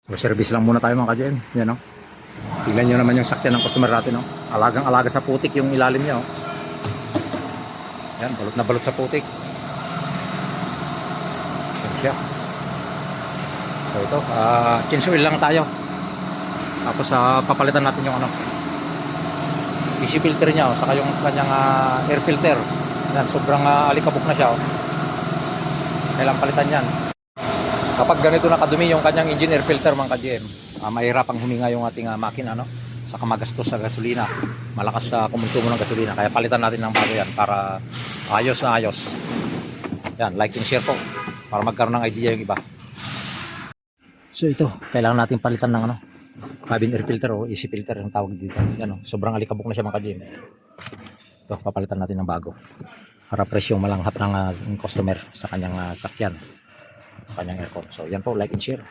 So service lang muna tayo mga ka-GM. Yan o. Tingnan nyo naman yung sakyan ng customer natin. Alagang alaga sa putik yung ilalim niya. Yan, balot na balot sa putik. Yan siya. So ito, change oil lang tayo. Tapos papalitan natin yung PC filter niya, saka yung kanyang air filter. Yan, sobrang alikabok na siya. Kailangan palitan yan. Kapag ganito nakadumi yung kanyang engine air filter mga ka-GM, mahirapang huminga yung ating makina, saka magastos sa gasolina, malakas sa kumonsumo ng gasolina, kaya palitan natin ng bago yan para ayos na ayos. Yan, like and share po para magkaroon ng idea yung iba. So ito, kailangan natin palitan ng cabin air filter o AC filter yung tawag dito. Yan, sobrang alikabok na siya mga ka-GM. Ito, papalitan natin ng bago para fresh yung malanghap ng customer sa kanyang sakyan, sa kanyang aircon. So yan po, like and share.